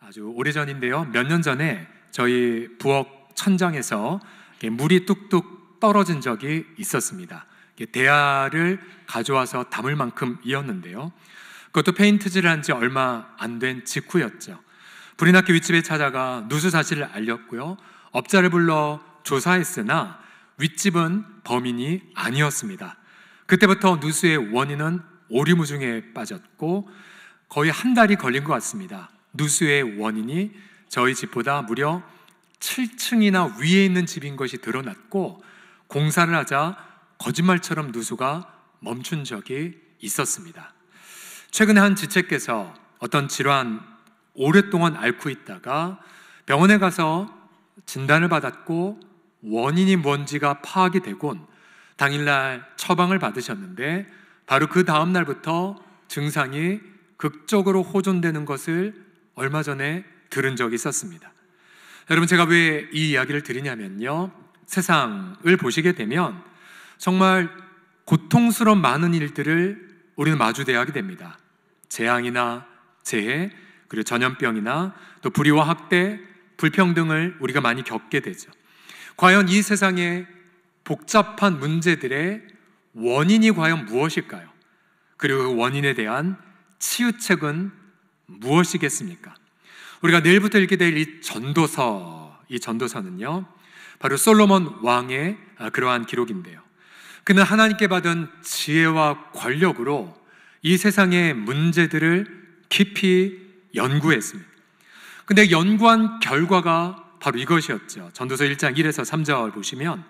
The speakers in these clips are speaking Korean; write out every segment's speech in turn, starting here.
아주 오래전인데요. 몇 년 전에 저희 부엌 천장에서 물이 뚝뚝 떨어진 적이 있었습니다. 대야를 가져와서 담을 만큼이었는데요. 그것도 페인트질을 한 지 얼마 안 된 직후였죠. 불이 났기 윗집에 찾아가 누수 사실을 알렸고요. 업자를 불러 조사했으나 윗집은 범인이 아니었습니다. 그때부터 누수의 원인은 오리무중에 빠졌고 거의 한 달이 걸린 것 같습니다. 누수의 원인이 저희 집보다 무려 7층이나 위에 있는 집인 것이 드러났고 공사를 하자 거짓말처럼 누수가 멈춘 적이 있었습니다. 최근에 한 지체께서 어떤 질환 오랫동안 앓고 있다가 병원에 가서 진단을 받았고 원인이 뭔지가 파악이 되곤 당일날 처방을 받으셨는데 바로 그 다음 날부터 증상이 극적으로 호전되는 것을 얼마 전에 들은 적이 있었습니다. 여러분, 제가 왜 이 이야기를 드리냐면요, 세상을 보시게 되면 정말 고통스러운 많은 일들을 우리는 마주대야 하게 됩니다. 재앙이나 재해, 그리고 전염병이나 또 불의와 학대, 불평등을 우리가 많이 겪게 되죠. 과연 이 세상의 복잡한 문제들의 원인이 과연 무엇일까요? 그리고 그 원인에 대한 치유책은 무엇이겠습니까? 우리가 내일부터 읽게 될 이 전도서는요, 바로 솔로몬 왕의 그러한 기록인데요. 그는 하나님께 받은 지혜와 권력으로 이 세상의 문제들을 깊이 연구했습니다. 근데 연구한 결과가 바로 이것이었죠. 전도서 1장 1에서 3절 보시면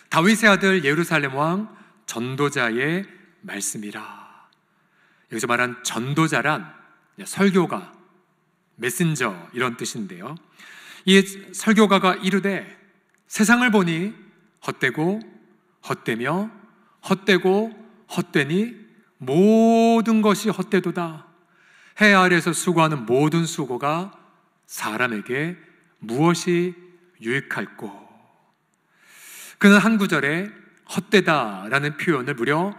다윗의 아들 예루살렘 왕 전도자의 말씀이라. 여기서 말한 전도자란 설교가, 메신저 이런 뜻인데요. 이 설교가가 이르되 세상을 보니 헛되고 헛되며 헛되고 헛되니 모든 것이 헛되도다. 해 아래에서 수고하는 모든 수고가 사람에게 무엇이 유익할꼬. 그는 한 구절에 헛되다라는 표현을 무려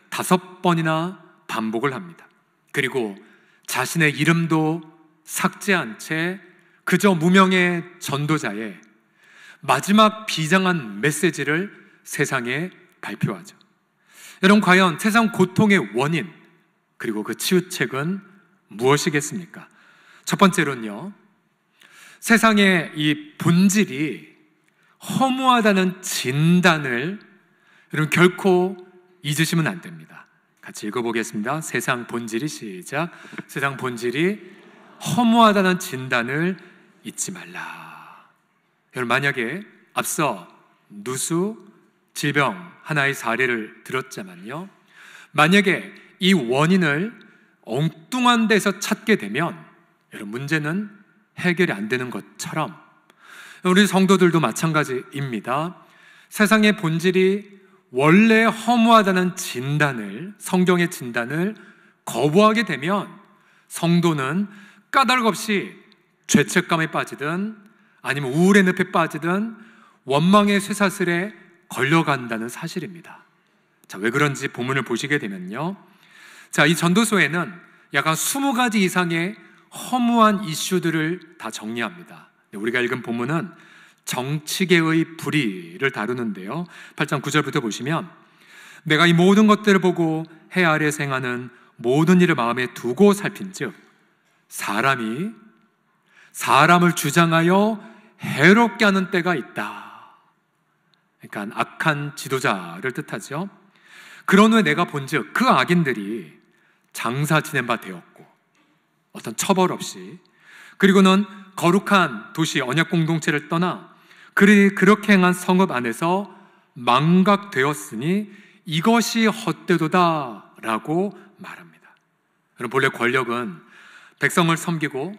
5번이나 반복을 합니다. 그리고 자신의 이름도 삭제한 채 그저 무명의 전도자의 마지막 비장한 메시지를 세상에 발표하죠. 여러분, 과연 세상 고통의 원인 그리고 그 치유책은 무엇이겠습니까? 첫 번째로는요, 세상의 이 본질이 허무하다는 진단을 여러분 결코 잊으시면 안 됩니다. 같이 읽어보겠습니다. 세상 본질이 시작. 세상 본질이 허무하다는 진단을 잊지 말라. 여러분, 만약에 앞서 누수, 질병 하나의 사례를 들었자만요, 만약에 이 원인을 엉뚱한 데서 찾게 되면 여러분 문제는 해결이 안 되는 것처럼 우리 성도들도 마찬가지입니다. 세상의 본질이 원래 허무하다는 진단을, 성경의 진단을 거부하게 되면 성도는 까닭없이 죄책감에 빠지든 아니면 우울의 늪에 빠지든 원망의 쇠사슬에 걸려간다는 사실입니다. 자, 왜 그런지 본문을 보시게 되면요, 자, 이 전도서에는 약 한 20가지 이상의 허무한 이슈들을 다 정리합니다. 우리가 읽은 본문은 정치계의 불의를 다루는데요, 8장 9절부터 보시면 내가 이 모든 것들을 보고 해 아래에서 행하는 모든 일을 마음에 두고 살핀즉 사람이 사람을 주장하여 해롭게 하는 때가 있다. 그러니까 악한 지도자를 뜻하죠. 그런 후에 내가 본즉 그 악인들이 장사 지낸 바 되었고 어떤 처벌 없이, 그리고는 거룩한 도시 언약 공동체를 떠나 그렇게 행한 성읍 안에서 망각되었으니 이것이 헛되도다 라고 말합니다. 여러분, 본래 권력은 백성을 섬기고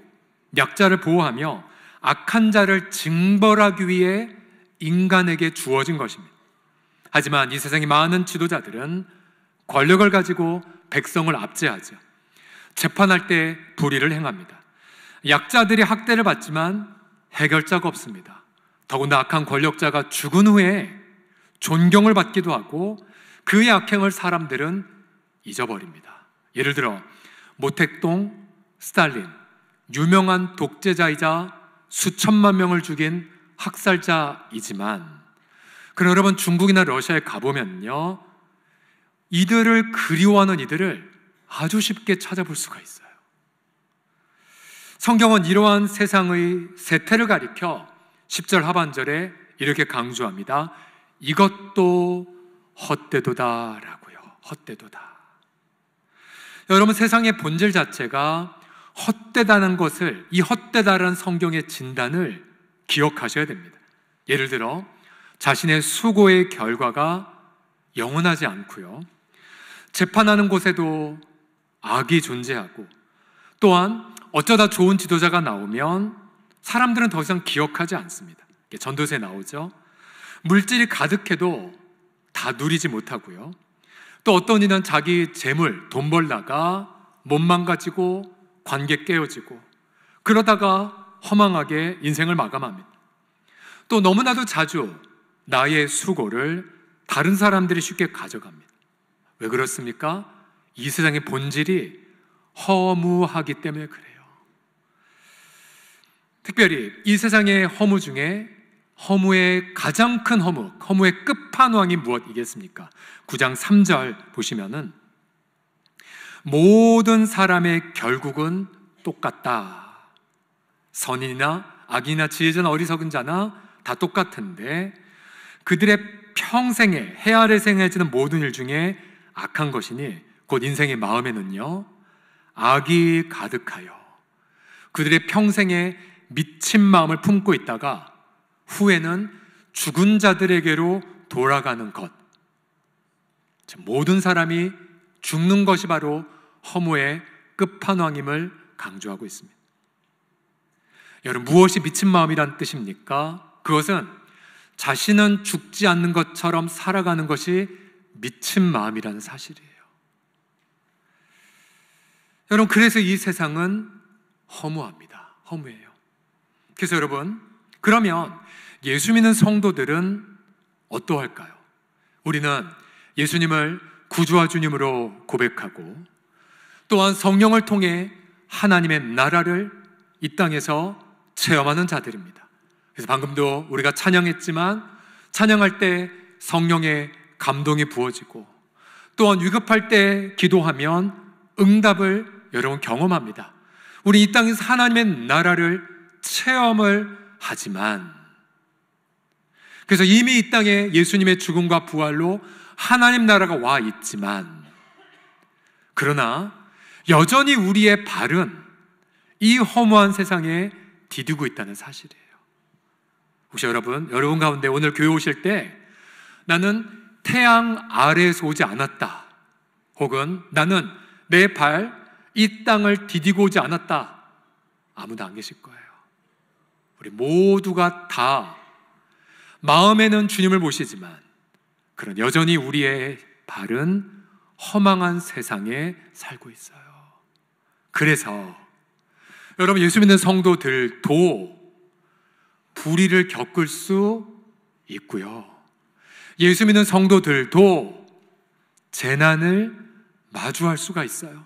약자를 보호하며 악한 자를 징벌하기 위해 인간에게 주어진 것입니다. 하지만 이 세상의 많은 지도자들은 권력을 가지고 백성을 압제하죠. 재판할 때 불의를 행합니다. 약자들이 학대를 받지만 해결자가 없습니다. 더군다나 악한 권력자가 죽은 후에 존경을 받기도 하고 그의 악행을 사람들은 잊어버립니다. 예를 들어 모택동, 스탈린, 유명한 독재자이자 수천만 명을 죽인 학살자이지만, 그럼 여러분 중국이나 러시아에 가보면요, 이들을 그리워하는 이들을 아주 쉽게 찾아볼 수가 있어요. 성경은 이러한 세상의 세태를 가리켜 10절 하반절에 이렇게 강조합니다. 이것도 헛되도다 라고요. 헛되도다. 여러분, 세상의 본질 자체가 헛되다는 것을, 이 헛되다라는 성경의 진단을 기억하셔야 됩니다. 예를 들어 자신의 수고의 결과가 영원하지 않고요, 재판하는 곳에도 악이 존재하고, 또한 어쩌다 좋은 지도자가 나오면 사람들은 더 이상 기억하지 않습니다. 전도서에 나오죠. 물질이 가득해도 다 누리지 못하고요, 또 어떤 이는 자기 재물, 돈 벌다가 몸 망가지고 관계 깨어지고, 그러다가 허망하게 인생을 마감합니다. 또 너무나도 자주 나의 수고를 다른 사람들이 쉽게 가져갑니다. 왜 그렇습니까? 이 세상의 본질이 허무하기 때문에 그래요. 특별히 이 세상의 허무 중에 허무의 가장 큰 허무의 끝판왕이 무엇이겠습니까? 9장 3절 보시면은 모든 사람의 결국은 똑같다. 선인이나 악인이나 지혜자나 어리석은 자나 다 똑같은데, 그들의 평생에 해 아래에서 행해지는 모든 일 중에 악한 것이니 곧 인생의 마음에는요, 악이 가득하여 그들의 평생에 미친 마음을 품고 있다가 후에는 죽은 자들에게로 돌아가는 것. 모든 사람이 죽는 것이 바로 허무의 끝판왕임을 강조하고 있습니다. 여러분, 무엇이 미친 마음이란 뜻입니까? 그것은 자신은 죽지 않는 것처럼 살아가는 것이 미친 마음이라는 사실이에요. 여러분, 그래서 이 세상은 허무합니다. 허무해요. 그래서 여러분, 그러면 예수 믿는 성도들은 어떠할까요? 우리는 예수님을 구주와 주님으로 고백하고, 또한 성령을 통해 하나님의 나라를 이 땅에서 체험하는 자들입니다. 그래서 방금도 우리가 찬양했지만, 찬양할 때 성령의 감동이 부어지고, 또한 위급할 때 기도하면 응답을 여러분 경험합니다. 우리 이 땅에서 하나님의 나라를 체험을 하지만, 그래서 이미 이 땅에 예수님의 죽음과 부활로 하나님 나라가 와 있지만, 그러나 여전히 우리의 발은 이 허무한 세상에 디디고 있다는 사실이에요. 혹시 여러분 가운데 오늘 교회 오실 때 나는 태양 아래에서 오지 않았다, 혹은 나는 내 발 이 땅을 디디고 오지 않았다, 아무도 안 계실 거예요. 우리 모두가 다 마음에는 주님을 모시지만, 그런 여전히 우리의 발은 허망한 세상에 살고 있어요. 그래서 여러분, 예수 믿는 성도들도 불의를 겪을 수 있고요, 예수 믿는 성도들도 재난을 마주할 수가 있어요.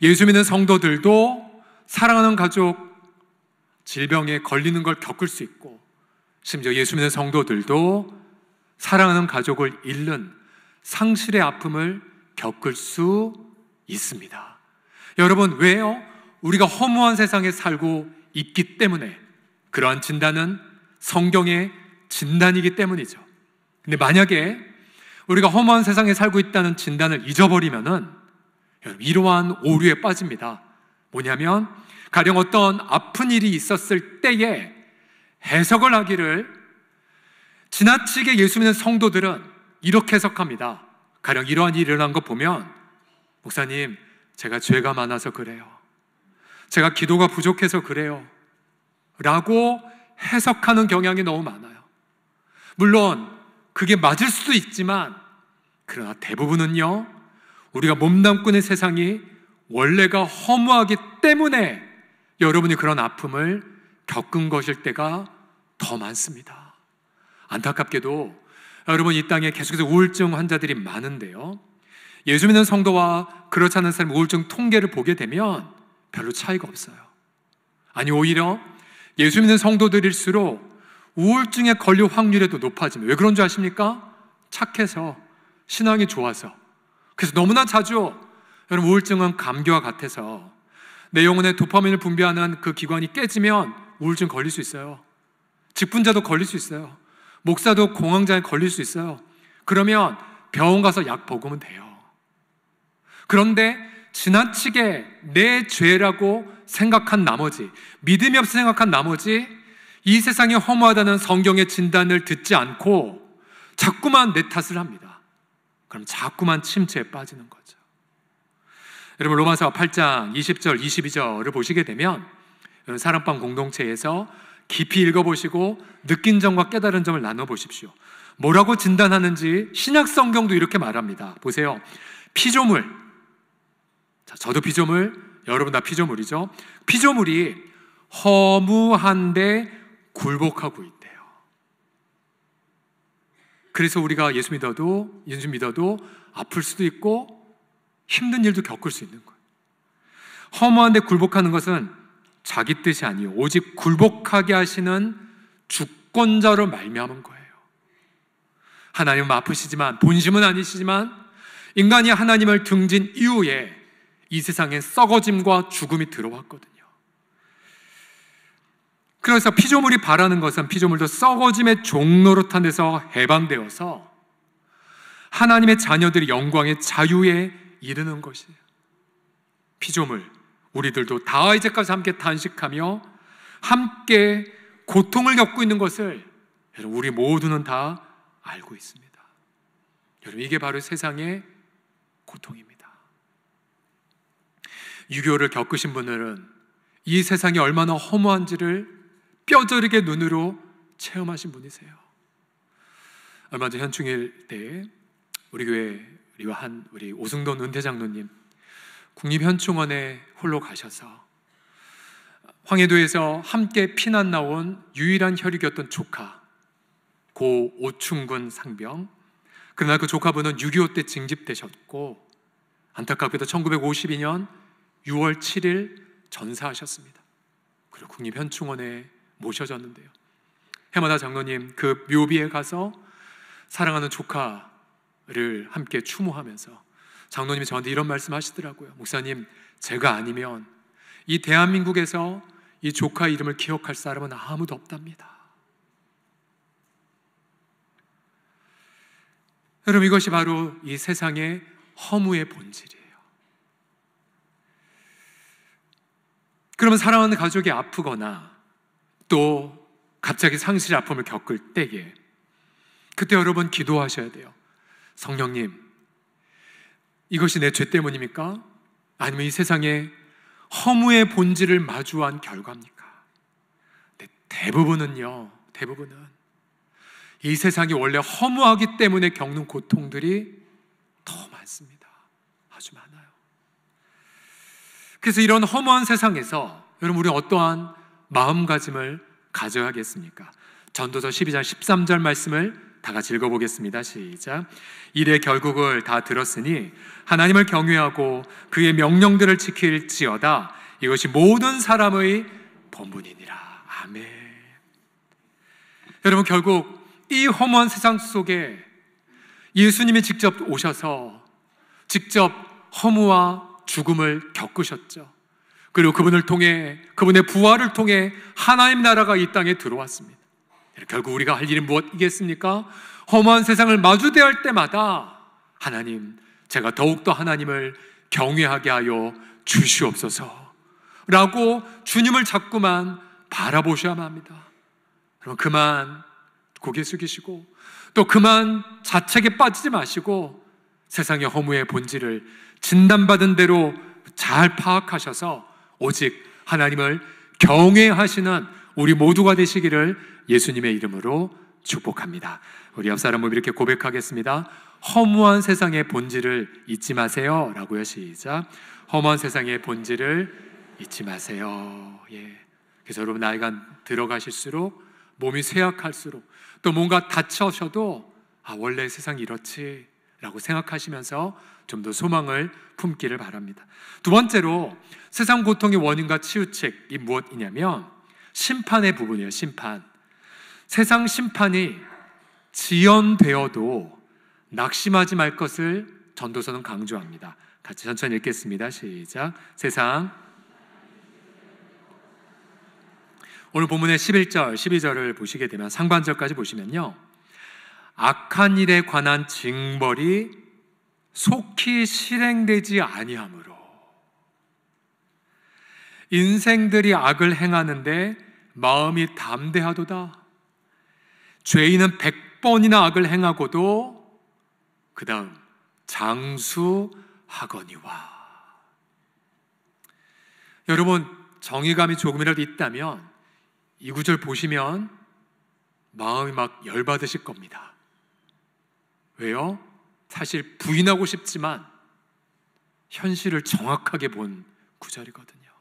예수 믿는 성도들도 사랑하는 가족 질병에 걸리는 걸 겪을 수 있고, 심지어 예수 믿는 성도들도 사랑하는 가족을 잃는 상실의 아픔을 겪을 수 있습니다. 여러분, 왜요? 우리가 허무한 세상에 살고 있기 때문에, 그러한 진단은 성경의 진단이기 때문이죠. 근데 만약에 우리가 허무한 세상에 살고 있다는 진단을 잊어버리면은 이러한 오류에 빠집니다. 뭐냐면, 가령 어떤 아픈 일이 있었을 때에 해석을 하기를, 지나치게 예수 믿는 성도들은 이렇게 해석합니다. 가령 이러한 일이 일어난 거 보면, 목사님, 제가 죄가 많아서 그래요, 제가 기도가 부족해서 그래요 라고 해석하는 경향이 너무 많아요. 물론 그게 맞을 수도 있지만, 그러나 대부분은요, 우리가 몸담고 있는 세상이 원래가 허무하기 때문에 여러분이 그런 아픔을 겪은 것일 때가 더 많습니다. 안타깝게도 여러분, 이 땅에 계속해서 우울증 환자들이 많은데요, 예수 믿는 성도와 그렇지 않은 사람의 우울증 통계를 보게 되면 별로 차이가 없어요. 아니 오히려 예수 믿는 성도들일수록 우울증에 걸릴 확률이 더 높아집니다. 왜 그런 줄 아십니까? 착해서, 신앙이 좋아서. 그래서 너무나 자주 여러분 우울증은 감기와 같아서 내 영혼에 도파민을 분비하는 그 기관이 깨지면 우울증 걸릴 수 있어요. 직분자도 걸릴 수 있어요. 목사도 공황장애 걸릴 수 있어요. 그러면 병원 가서 약 먹으면 돼요. 그런데 지나치게 내 죄라고 생각한 나머지, 믿음이 없어 생각한 나머지 이 세상이 허무하다는 성경의 진단을 듣지 않고 자꾸만 내 탓을 합니다. 그럼 자꾸만 침체에 빠지는 거죠. 여러분 로마서 8장 20절 22절을 보시게 되면 사랑방 공동체에서 깊이 읽어보시고 느낀 점과 깨달은 점을 나눠보십시오. 뭐라고 진단하는지 신약 성경도 이렇게 말합니다. 보세요. 피조물, 자, 저도 피조물, 여러분 다 피조물이죠. 피조물이 허무한데 굴복하고 있대요. 그래서 우리가 예수 믿어도 아플 수도 있고 힘든 일도 겪을 수 있는 거예요. 허무한데 굴복하는 것은 자기 뜻이 아니요 오직 굴복하게 하시는 주권자로 말미암은 거예요. 하나님은 아프시지만, 본심은 아니시지만 인간이 하나님을 등진 이후에 이 세상에 썩어짐과 죽음이 들어왔거든요. 그래서 피조물이 바라는 것은 피조물도 썩어짐의 종노릇한 데서 해방되어서 하나님의 자녀들이 영광의 자유에 이르는 것이에요. 피조물, 우리들도 다 이제까지 함께 단식하며 함께 고통을 겪고 있는 것을 여러분 우리 모두는 다 알고 있습니다. 여러분 이게 바로 세상의 고통입니다. 6.25를 겪으신 분들은 이 세상이 얼마나 허무한지를 뼈저리게 눈으로 체험하신 분이세요. 얼마 전 현충일 때 우리 교회 우리 오승돈 은퇴장로님 국립현충원에 홀로 가셔서 황해도에서 함께 피난 나온 유일한 혈육이었던 조카 고 오충근 상병, 그러나 그 조카분은 6.25 때 징집되셨고 안타깝게도 1952년 6월 7일 전사하셨습니다. 그리고 국립현충원에 모셔졌는데요, 해마다 장로님 그 묘비에 가서 사랑하는 조카를 함께 추모하면서 장로님이 저한테 이런 말씀 하시더라고요. 목사님, 제가 아니면 이 대한민국에서 이 조카 이름을 기억할 사람은 아무도 없답니다. 여러분 이것이 바로 이 세상의 허무의 본질이에요. 그러면 사랑하는 가족이 아프거나 또 갑자기 상실의 아픔을 겪을 때에 그때 여러분 기도하셔야 돼요. 성령님, 이것이 내 죄 때문입니까? 아니면 이 세상의 허무의 본질을 마주한 결과입니까? 대부분은 이 세상이 원래 허무하기 때문에 겪는 고통들이 더 많습니다. 아주 많아요. 그래서 이런 허무한 세상에서 여러분 우리는 어떠한 마음가짐을 가져야겠습니까? 전도서 12장 13절 말씀을 다 같이 읽어보겠습니다. 시작. 이래 결국을 다 들었으니 하나님을 경외하고 그의 명령들을 지킬지어다. 이것이 모든 사람의 본분이니라. 아멘. 여러분 결국 이 허무한 세상 속에 예수님이 직접 오셔서 직접 허무와 죽음을 겪으셨죠. 그리고 그분을 통해, 그분의 부활을 통해 하나님 나라가 이 땅에 들어왔습니다. 결국 우리가 할 일이 무엇이겠습니까? 허무한 세상을 마주대할 할 때마다 하나님, 제가 더욱더 하나님을 경외하게 하여 주시옵소서 라고 주님을 자꾸만 바라보셔야만 합니다. 그럼 그만 고개 숙이시고 또 그만 자책에 빠지지 마시고 세상의 허무의 본질을 진단받은 대로 잘 파악하셔서 오직 하나님을 경외하시는 우리 모두가 되시기를 예수님의 이름으로 축복합니다. 우리 옆 사람 몸 이렇게 고백하겠습니다. 허무한 세상의 본질을 잊지 마세요 라고요. 시작. 허무한 세상의 본질을 잊지 마세요. 예. 그래서 여러분 나이가 들어가실수록 몸이 쇠약할수록 또 뭔가 다쳐셔도 원래 세상이 이렇지 라고 생각하시면서 좀 더 소망을 품기를 바랍니다. 두 번째로 세상 고통의 원인과 치유책이 무엇이냐면 심판의 부분이에요. 심판. 세상 심판이 지연되어도 낙심하지 말 것을 전도서는 강조합니다. 같이 천천히 읽겠습니다. 시작. 세상. 오늘 본문의 11절, 12절을 보시게 되면 상반절까지 보시면요, 악한 일에 관한 징벌이 속히 실행되지 아니하므로, 인생들이 악을 행하는데 마음이 담대하도다. 죄인은 100번이나 악을 행하고도 그 다음 장수하거니와. 여러분, 정의감이 조금이라도 있다면 이 구절 보시면 마음이 막 열받으실 겁니다. 왜요? 사실 부인하고 싶지만 현실을 정확하게 본 구절이거든요.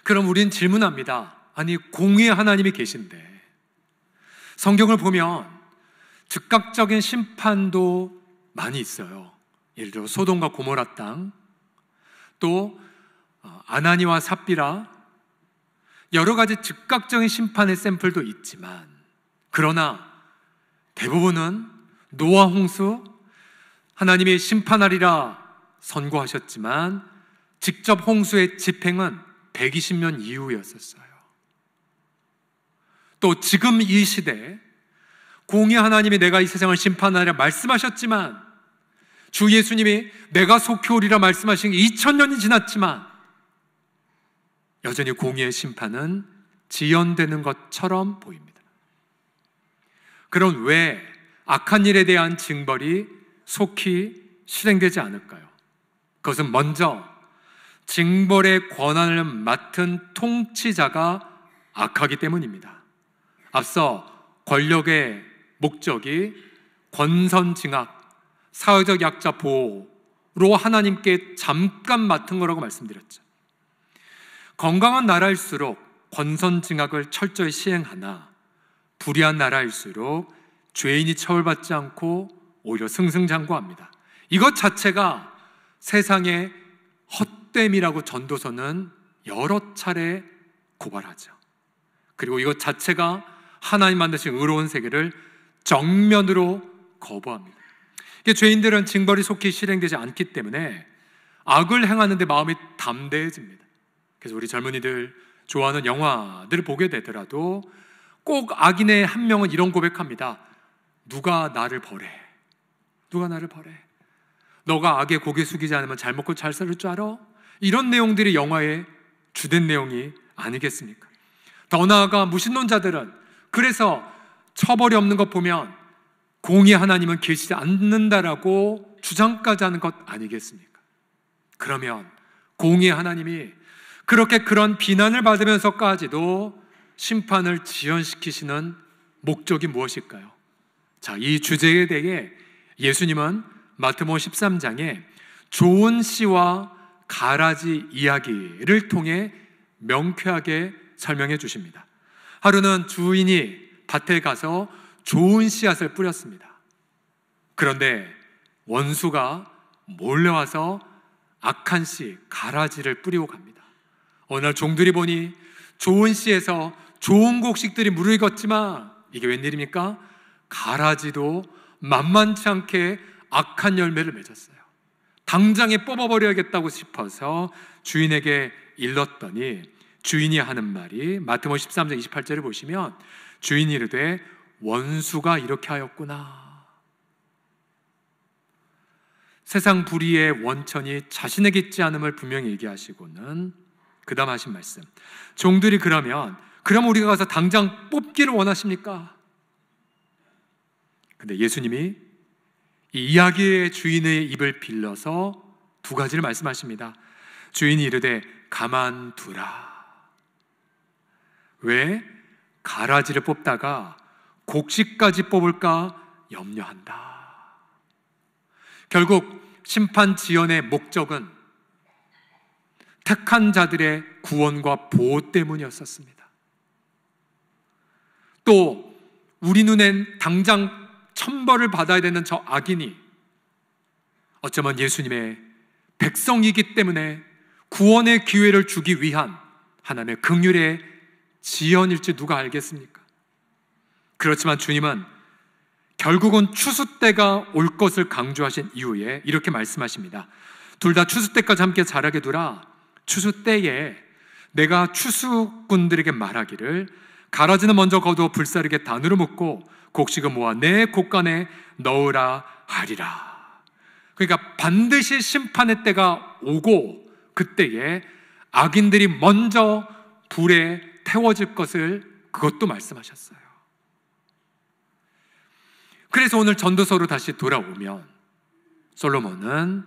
그럼 우린 질문합니다. 아니, 공의의 하나님이 계신데 성경을 보면 즉각적인 심판도 많이 있어요. 예를 들어 소돔과 고모라 땅, 또 아나니와 삽비라, 여러 가지 즉각적인 심판의 샘플도 있지만, 그러나 대부분은 노아 홍수, 하나님이 심판하리라 선고하셨지만 직접 홍수의 집행은 120년 이후였었어요. 또 지금 이 시대 공의 하나님이 내가 이 세상을 심판하리라 말씀하셨지만, 주 예수님이 내가 속히 오리라 말씀하신 게 2000년이 지났지만 여전히 공의의 심판은 지연되는 것처럼 보입니다. 그럼 왜 악한 일에 대한 징벌이 속히 실행되지 않을까요? 그것은 먼저 징벌의 권한을 맡은 통치자가 악하기 때문입니다. 앞서 권력의 목적이 권선징악, 사회적 약자 보호로 하나님께 잠깐 맡은 거라고 말씀드렸죠. 건강한 나라일수록 권선징악을 철저히 시행하나 불의한 나라일수록 죄인이 처벌받지 않고 오히려 승승장구합니다. 이것 자체가 세상의 헛됨이라고 전도서는 여러 차례 고발하죠. 그리고 이것 자체가 하나님 만드신 의로운 세계를 정면으로 거부합니다. 죄인들은 징벌이 속히 실행되지 않기 때문에 악을 행하는데 마음이 담대해집니다. 그래서 우리 젊은이들 좋아하는 영화들을 보게 되더라도 꼭 악인의 한 명은 이런 고백합니다. 누가 나를 벌해? 누가 나를 벌해? 너가 악에 고개 숙이지 않으면 잘 먹고 잘 살 줄 알아? 이런 내용들이 영화의 주된 내용이 아니겠습니까? 더 나아가 무신론자들은 그래서 처벌이 없는 것 보면 공의 하나님은 계시지 않는다라고 주장까지 하는 것 아니겠습니까? 그러면 공의 하나님이 그렇게 그런 비난을 받으면서까지도 심판을 지연시키시는 목적이 무엇일까요? 자, 이 주제에 대해 예수님은 마태복음 13장에 좋은 씨와 가라지 이야기를 통해 명쾌하게 설명해 주십니다. 하루는 주인이 밭에 가서 좋은 씨앗을 뿌렸습니다. 그런데 원수가 몰려와서 악한 씨, 가라지를 뿌리고 갑니다. 어느 날 종들이 보니 좋은 씨에서 좋은 곡식들이 무르익었지만 이게 웬일입니까? 가라지도 만만치 않게 악한 열매를 맺었어요. 당장에 뽑아버려야겠다고 싶어서 주인에게 일렀더니 주인이 하는 말이 마태복음 13장 28절을 보시면 주인이 이르되 원수가 이렇게 하였구나. 세상 불의의 원천이 자신에게 있지 않음을 분명히 얘기하시고는 그 다음 하신 말씀, 종들이 그럼 우리가 가서 당장 뽑기를 원하십니까? 근데 예수님이 이 이야기의 주인의 입을 빌려서 두 가지를 말씀하십니다. 주인이 이르되 가만두라. 왜? 가라지를 뽑다가 곡식까지 뽑을까 염려한다. 결국 심판 지연의 목적은 택한 자들의 구원과 보호 때문이었습니다. 또 우리 눈엔 당장 천벌을 받아야 되는 저 악인이 어쩌면 예수님의 백성이기 때문에 구원의 기회를 주기 위한 하나님의 긍휼의 지연일지 누가 알겠습니까? 그렇지만 주님은 결국은 추수 때가 올 것을 강조하신 이후에 이렇게 말씀하십니다. 둘 다 추수 때까지 함께 자라게 두라. 추수 때에 내가 추수꾼들에게 말하기를 가라지는 먼저 거두어 불사르게 단으로 묶고 곡식을 모아 내 곡간에 넣으라 하리라. 그러니까 반드시 심판의 때가 오고 그때에 악인들이 먼저 불에 태워질 것을 그것도 말씀하셨어요. 그래서 오늘 전도서로 다시 돌아오면 솔로몬은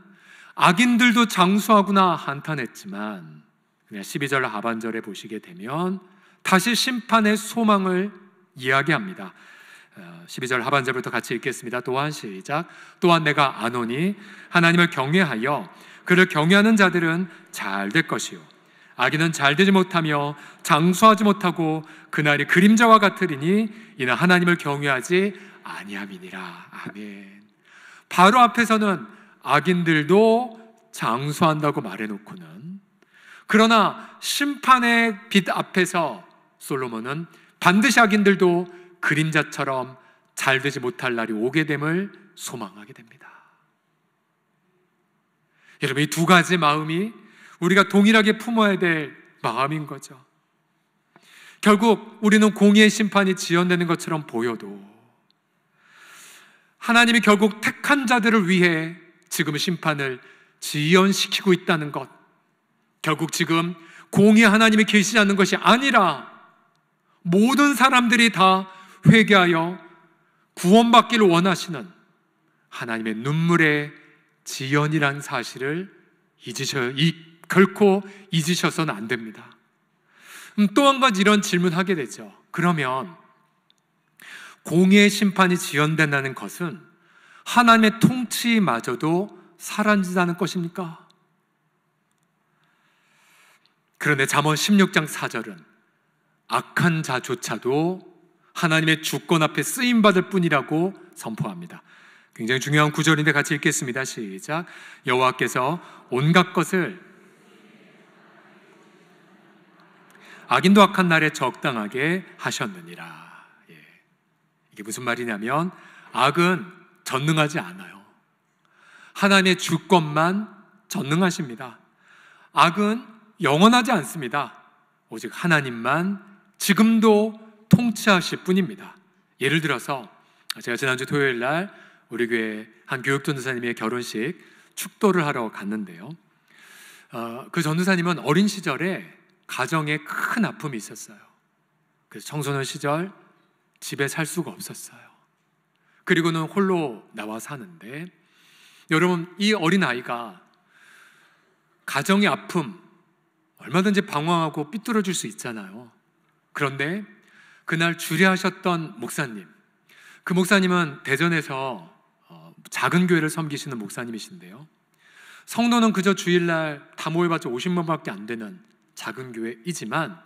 악인들도 장수하구나 한탄했지만 그냥 12절 하반절에 보시게 되면 다시 심판의 소망을 이야기합니다. 12절 하반절부터 같이 읽겠습니다. 또한 시작. 또한 내가 아노니 하나님을 경외하여 그를 경외하는 자들은 잘 될 것이요 악인은 잘 되지 못하며 장수하지 못하고 그날이 그림자와 같으리니 이는 하나님을 경외하지 아니함이니라. 아멘. 바로 앞에서는 악인들도 장수한다고 말해놓고는 그러나 심판의 빛 앞에서 솔로몬은 반드시 악인들도 그림자처럼 잘 되지 못할 날이 오게 됨을 소망하게 됩니다. 여러분, 이 두 가지 마음이 우리가 동일하게 품어야 될 마음인 거죠. 결국 우리는 공의의 심판이 지연되는 것처럼 보여도 하나님이 결국 택한 자들을 위해 지금 심판을 지연시키고 있다는 것, 결국 지금 공의 하나님이 계시지 않는 것이 아니라 모든 사람들이 다 회개하여 구원받기를 원하시는 하나님의 눈물의 지연이란 사실을 결코 잊으셔서는 안 됩니다. 또 한 가지 이런 질문하게 되죠. 그러면 공의의 심판이 지연된다는 것은 하나님의 통치마저도 사라진다는 것입니까? 그런데 잠언 16장 4절은 악한 자조차도 하나님의 주권 앞에 쓰임받을 뿐이라고 선포합니다. 굉장히 중요한 구절인데 같이 읽겠습니다. 시작. 여호와께서 온갖 것을 악인도 악한 날에 적당하게 하셨느니라. 이게 무슨 말이냐면 악은 전능하지 않아요. 하나님의 주권만 전능하십니다. 악은 영원하지 않습니다. 오직 하나님만 지금도 통치하실 뿐입니다. 예를 들어서 제가 지난주 토요일 날 우리 교회 한 교육전도사님의 결혼식 축도를 하러 갔는데요. 그 전도사님은 어린 시절에 가정에 큰 아픔이 있었어요. 그래서 청소년 시절 집에 살 수가 없었어요. 그리고는 홀로 나와 사는데, 여러분, 이 어린아이가 가정의 아픔 얼마든지 방황하고 삐뚤어질 수 있잖아요. 그런데 그날 주례하셨던 목사님, 그 목사님은 대전에서 작은 교회를 섬기시는 목사님이신데요, 성도는 그저 주일날 다 모여봤자 50명밖에 안 되는 작은 교회이지만,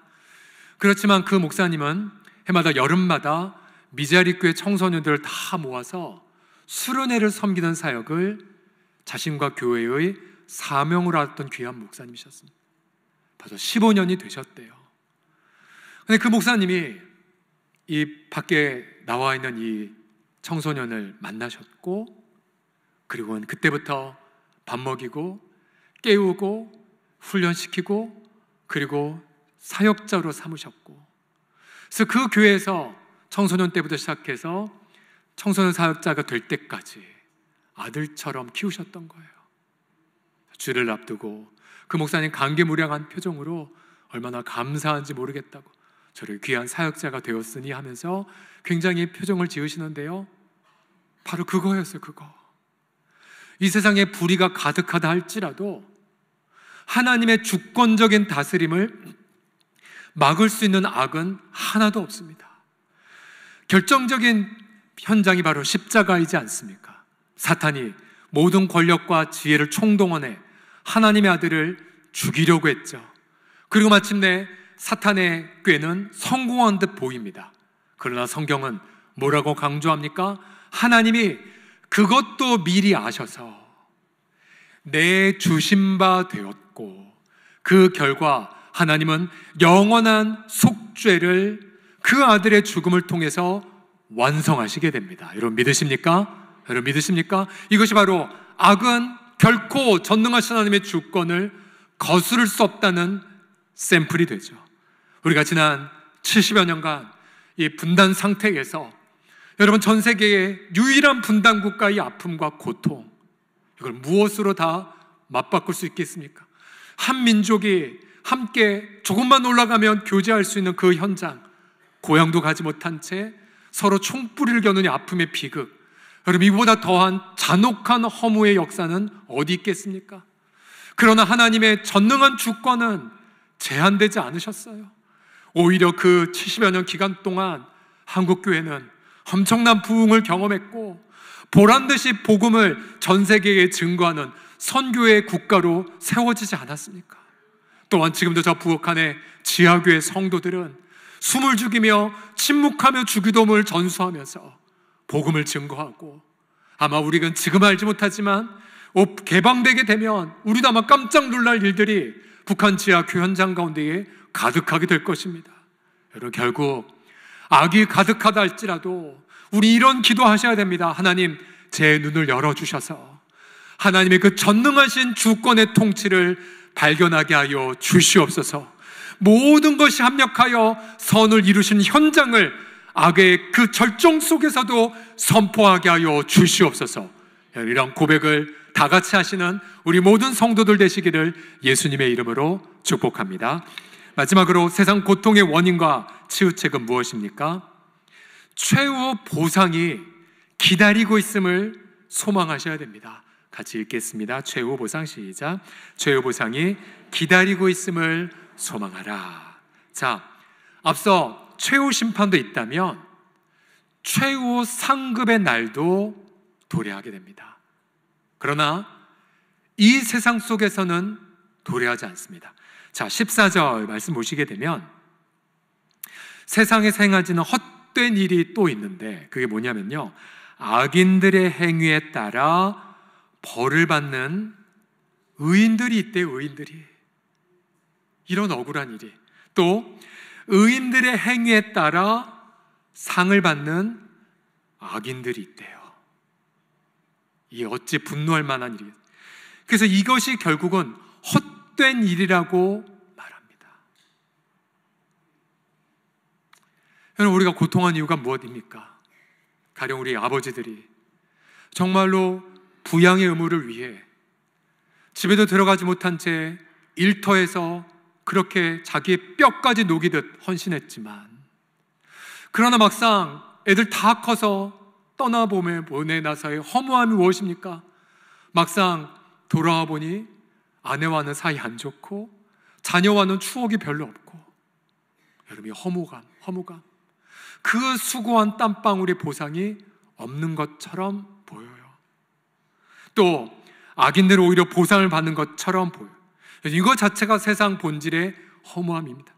그렇지만 그 목사님은 해마다 여름마다 미자립교회 청소년들을 다 모아서 수련회를 섬기는 사역을 자신과 교회의 사명으로 하던 귀한 목사님이셨습니다. 벌써 15년이 되셨대요. 근데 그 목사님이 이 밖에 나와 있는 이 청소년을 만나셨고, 그리고는 그때부터 밥 먹이고 깨우고 훈련시키고 그리고 사역자로 삼으셨고, 그래서 그 교회에서 청소년 때부터 시작해서 청소년 사역자가 될 때까지 아들처럼 키우셨던 거예요. 주를 앞두고 그 목사님 감개무량한 표정으로 얼마나 감사한지 모르겠다고, 저를 귀한 사역자가 되었으니 하면서 굉장히 표정을 지으시는데요, 바로 그거였어요. 그거. 이 세상에 불의가 가득하다 할지라도 하나님의 주권적인 다스림을 막을 수 있는 악은 하나도 없습니다. 결정적인 현장이 바로 십자가이지 않습니까? 사탄이 모든 권력과 지혜를 총동원해 하나님의 아들을 죽이려고 했죠. 그리고 마침내 사탄의 꾀는 성공한 듯 보입니다. 그러나 성경은 뭐라고 강조합니까? 하나님이 그것도 미리 아셔서 내 주신 바 되었고, 그 결과 하나님은 영원한 속죄를 그 아들의 죽음을 통해서 완성하시게 됩니다. 여러분 믿으십니까? 여러분 믿으십니까? 이것이 바로 악은 결코 전능하신 하나님의 주권을 거스를 수 없다는 샘플이 되죠. 우리가 지난 70여 년간 이 분단 상태에서 여러분 전 세계의 유일한 분단 국가의 아픔과 고통, 이걸 무엇으로 다 맞바꿀 수 있겠습니까? 한 민족이 함께 조금만 올라가면 교제할 수 있는 그 현장, 고향도 가지 못한 채 서로 총뿌리를 겨누니 아픔의 비극, 여러분 이보다 더한 잔혹한 허무의 역사는 어디 있겠습니까? 그러나 하나님의 전능한 주권은 제한되지 않으셨어요. 오히려 그 70여 년 기간 동안 한국교회는 엄청난 부흥을 경험했고, 보란듯이 복음을 전 세계에 증거하는 선교의 국가로 세워지지 않았습니까? 또한 지금도 저 부엌안의 지하교회 성도들은 숨을 죽이며 침묵하며 주기도문을 전수하면서 복음을 증거하고, 아마 우리는 지금 알지 못하지만 개방되게 되면 우리도 아마 깜짝 놀랄 일들이 북한 지하교회 현장 가운데에 가득하게 될 것입니다. 여러분 결국 악이 가득하다 할지라도 우리 이런 기도하셔야 됩니다. 하나님, 제 눈을 열어주셔서 하나님의 그 전능하신 주권의 통치를 발견하게 하여 주시옵소서. 모든 것이 합력하여 선을 이루신 현장을 악의 그 절정 속에서도 선포하게 하여 주시옵소서. 이런 고백을 다 같이 하시는 우리 모든 성도들 되시기를 예수님의 이름으로 축복합니다. 마지막으로 세상 고통의 원인과 치유책은 무엇입니까? 최후 보상이 기다리고 있음을 소망하셔야 됩니다. 같이 읽겠습니다. 최후 보상 시작. 최후 보상이 기다리고 있음을 소망하라. 자, 앞서 최후 심판도 있다면 최후 상급의 날도 도래하게 됩니다. 그러나 이 세상 속에서는 도래하지 않습니다. 자, 14절 말씀 보시게 되면 세상에 행하지는 헛된 일이 또 있는데, 그게 뭐냐면요, 악인들의 행위에 따라 벌을 받는 의인들이 있대요. 의인들이. 이런 억울한 일이. 또 의인들의 행위에 따라 상을 받는 악인들이 있대요. 이 어찌 분노할 만한 일이겠어요. 그래서 이것이 결국은 헛된 일이라고 말합니다. 여러분, 우리가 고통한 이유가 무엇입니까? 가령 우리 아버지들이 정말로 부양의 의무를 위해 집에도 들어가지 못한 채 일터에서 그렇게 자기의 뼈까지 녹이듯 헌신했지만, 그러나 막상 애들 다 커서 떠나보내 나서의 허무함이 무엇입니까? 막상 돌아와 보니 아내와는 사이 안 좋고 자녀와는 추억이 별로 없고, 여러분이 허무감, 그 수고한 땀방울의 보상이 없는 것처럼 보여요. 또 악인들은 오히려 보상을 받는 것처럼 보여요. 이거 자체가 세상 본질의 허무함입니다.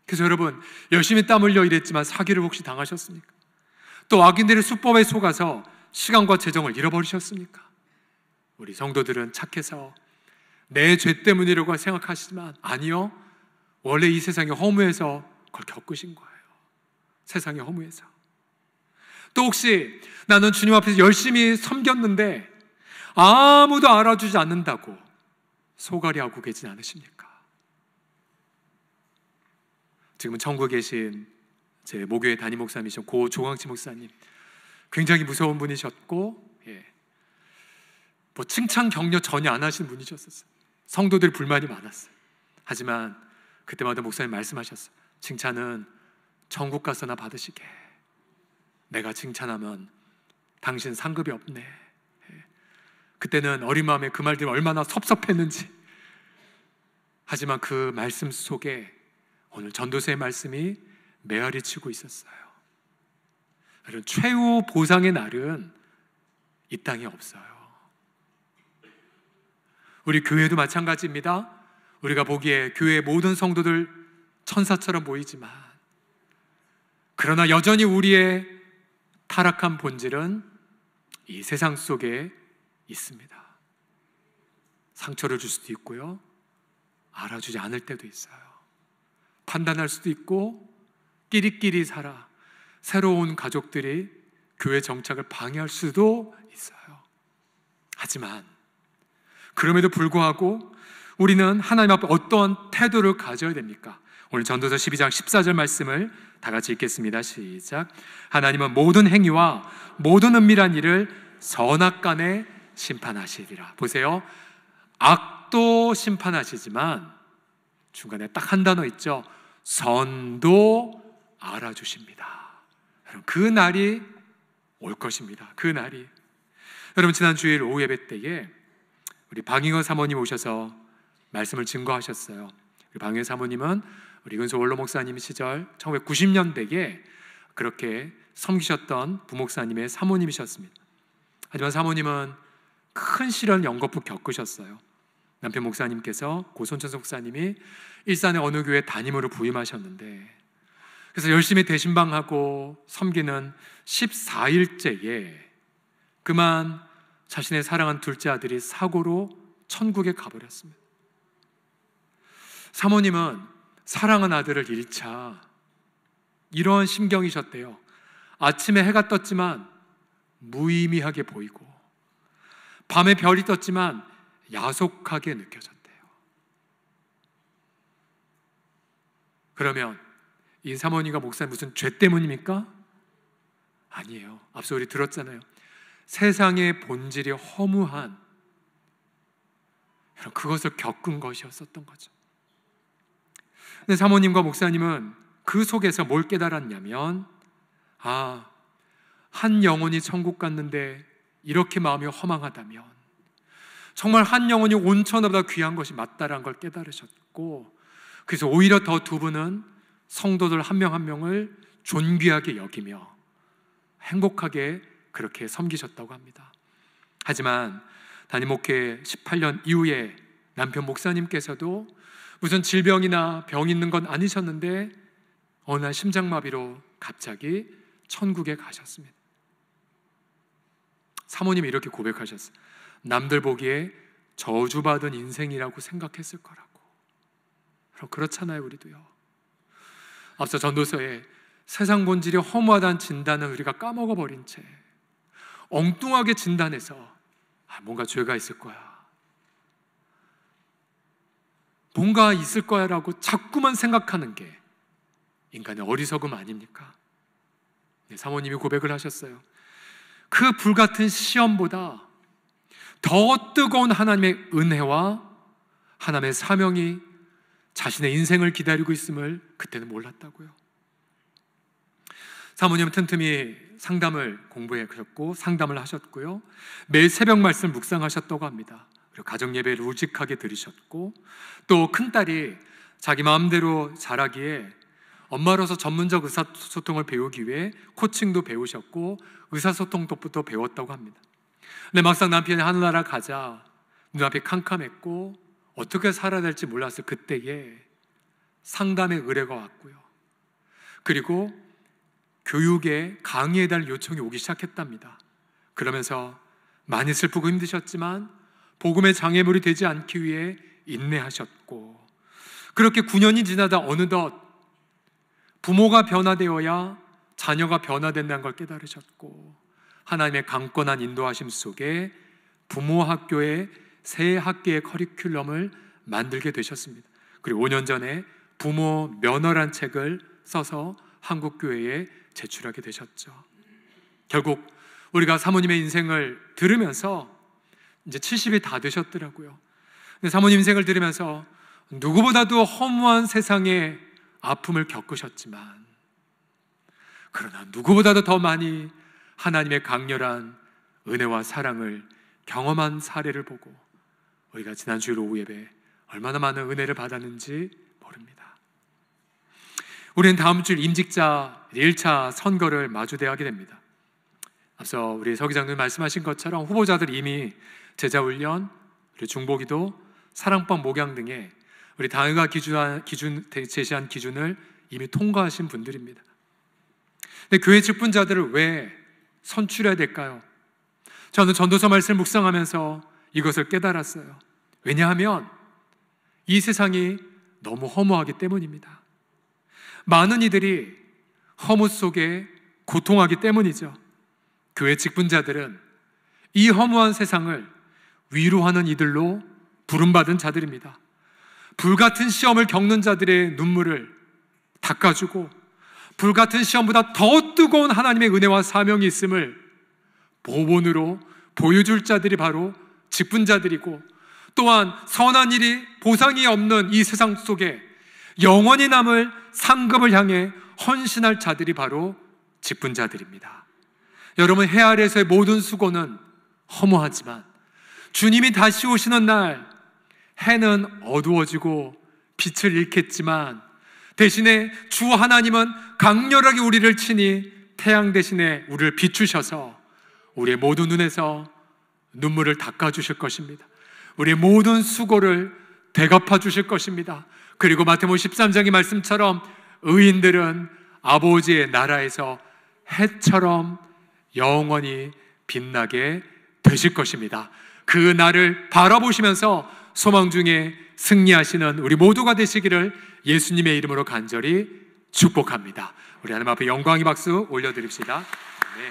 그래서 여러분, 열심히 땀 흘려 일했지만 사기를 혹시 당하셨습니까? 또 악인들의 수법에 속아서 시간과 재정을 잃어버리셨습니까? 우리 성도들은 착해서 내 죄 때문이라고 생각하시지만 아니요, 원래 이 세상의 허무에서 그걸 겪으신 거예요. 세상의 허무에서. 또 혹시 나는 주님 앞에서 열심히 섬겼는데 아무도 알아주지 않는다고 소갈이하고 계진 않으십니까? 지금은 천국에 계신 제 모교회 담임 목사님이신 고 조광치 목사님, 굉장히 무서운 분이셨고, 뭐 칭찬 격려 전혀 안 하시는 분이셨어요. 성도들 불만이 많았어요. 하지만 그때마다 목사님 말씀하셨어요. 칭찬은 천국 가서나 받으시게. 내가 칭찬하면 당신 상급이 없네. 그때는 어린 마음에 그 말들이 얼마나 섭섭했는지. 하지만 그 말씀 속에 오늘 전도서의 말씀이 메아리 치고 있었어요. 여러분, 최후 보상의 날은 이 땅에 없어요. 우리 교회도 마찬가지입니다. 우리가 보기에 교회의 모든 성도들 천사처럼 보이지만, 그러나 여전히 우리의 타락한 본질은 이 세상 속에 있습니다. 상처를 줄 수도 있고요, 알아주지 않을 때도 있어요. 판단할 수도 있고, 끼리끼리 살아 새로운 가족들이 교회 정착을 방해할 수도 있어요. 하지만 그럼에도 불구하고 우리는 하나님 앞에 어떠한 태도를 가져야 됩니까? 오늘 전도서 12장 14절 말씀을 다 같이 읽겠습니다. 시작. 하나님은 모든 행위와 모든 은밀한 일을 선악간에 심판하시리라. 보세요. 악도 심판하시지만 중간에 딱 한 단어 있죠. 선도 알아주십니다. 그 날이 올 것입니다. 그 날이. 여러분, 지난 주일 오후 예배 때에 우리 방잉호 사모님 오셔서 말씀을 증거하셨어요. 방잉호 사모님은 우리 근소 원로 목사님 시절 1990년대에 그렇게 섬기셨던 부목사님의 사모님이셨습니다. 하지만 사모님은 큰 시련 연거푸 겪으셨어요. 남편 목사님께서 고손천 목사님이 일산의 어느 교회 담임으로 부임하셨는데, 그래서 열심히 대신방하고 섬기는 14일째에 그만 자신의 사랑한 둘째 아들이 사고로 천국에 가버렸습니다. 사모님은 사랑한 아들을 잃자 이런 심경이셨대요. 아침에 해가 떴지만 무의미하게 보이고, 밤에 별이 떴지만 야속하게 느껴졌대요. 그러면 이 사모님과 목사님 무슨 죄 때문입니까? 아니에요. 앞서 우리 들었잖아요. 세상의 본질이 허무한 그것을 겪은 것이었었던 거죠. 근데 사모님과 목사님은 그 속에서 뭘 깨달았냐면, 한 영혼이 천국 갔는데 이렇게 마음이 허망하다면 정말 한 영혼이 온천보다 귀한 것이 맞다라는 걸 깨달으셨고, 그래서 오히려 더 두 분은 성도들 한 명 한 명을 존귀하게 여기며 행복하게 그렇게 섬기셨다고 합니다. 하지만 담임 목회 18년 이후에 남편 목사님께서도 무슨 질병이나 병 있는 건 아니셨는데 어느 날 심장마비로 갑자기 천국에 가셨습니다. 사모님이 이렇게 고백하셨어요. 남들 보기에 저주받은 인생이라고 생각했을 거라고. 그렇잖아요, 우리도요. 앞서 전도서에 세상 본질이 허무하다는 진단을 우리가 까먹어버린 채 엉뚱하게 진단해서 뭔가 죄가 있을 거야, 뭔가 있을 거야 라고 자꾸만 생각하는 게 인간의 어리석음 아닙니까? 사모님이 고백을 하셨어요. 그 불같은 시험보다 더 뜨거운 하나님의 은혜와 하나님의 사명이 자신의 인생을 기다리고 있음을 그때는 몰랐다고요. 사모님은 틈틈이 상담을 공부하셨고 상담을 하셨고요, 매일 새벽 말씀 묵상하셨다고 합니다. 그리고 가정 예배를 우직하게 들으셨고, 또 큰딸이 자기 마음대로 자라기에 엄마로서 전문적 의사소통을 배우기 위해 코칭도 배우셨고 의사소통법부터 배웠다고 합니다. 근데 막상 남편이 하늘나라 가자 눈앞이 캄캄했고 어떻게 살아야 될지 몰랐을 그때에 상담의 의뢰가 왔고요, 그리고 교육에 강의해달라는 요청이 오기 시작했답니다. 그러면서 많이 슬프고 힘드셨지만 복음의 장애물이 되지 않기 위해 인내하셨고, 그렇게 9년이 지나다 어느덧 부모가 변화되어야 자녀가 변화된다는 걸 깨달으셨고, 하나님의 강권한 인도하심 속에 부모 학교의 새 학기의 커리큘럼을 만들게 되셨습니다. 그리고 5년 전에 부모 면허란 책을 써서 한국교회에 제출하게 되셨죠. 결국 우리가 사모님의 인생을 들으면서 이제 70이 다 되셨더라고요. 근데 사모님 인생을 들으면서 누구보다도 허무한 세상의 아픔을 겪으셨지만, 그러나 누구보다도 더 많이 하나님의 강렬한 은혜와 사랑을 경험한 사례를 보고 우리가 지난 주일 오후 예배 얼마나 많은 은혜를 받았는지 모릅니다. 우리는 다음 주일 임직자 1차 선거를 마주대하게 됩니다. 앞서 우리 서기장님 말씀하신 것처럼 후보자들 이미 제자훈련, 그리고 중보기도, 사랑법 목양 등의 우리 당회가 제시한 기준을 이미 통과하신 분들입니다. 근데 교회 직분자들을 왜 선출해야 될까요? 저는 전도서 말씀을 묵상하면서 이것을 깨달았어요. 왜냐하면 이 세상이 너무 허무하기 때문입니다. 많은 이들이 허무 속에 고통하기 때문이죠. 교회 직분자들은 이 허무한 세상을 위로하는 이들로 부름받은 자들입니다. 불같은 시험을 겪는 자들의 눈물을 닦아주고 불같은 시험보다 더 뜨거운 하나님의 은혜와 사명이 있음을 보본으로 보여줄 자들이 바로 직분자들이고, 또한 선한 일이 보상이 없는 이 세상 속에 영원히 남을 상급을 향해 헌신할 자들이 바로 직분자들입니다. 여러분, 해 아래에서의 모든 수고는 허무하지만 주님이 다시 오시는 날 해는 어두워지고 빛을 잃겠지만 대신에 주 하나님은 강렬하게 우리를 치니 태양 대신에 우리를 비추셔서 우리의 모든 눈에서 눈물을 닦아주실 것입니다. 우리의 모든 수고를 되갚아 주실 것입니다. 그리고 마태복음 13장의 말씀처럼 의인들은 아버지의 나라에서 해처럼 영원히 빛나게 되실 것입니다. 그 날을 바라보시면서 소망 중에 승리하시는 우리 모두가 되시기를 예수님의 이름으로 간절히 축복합니다. 우리 하나님 앞에 영광의 박수 올려드립시다. 네.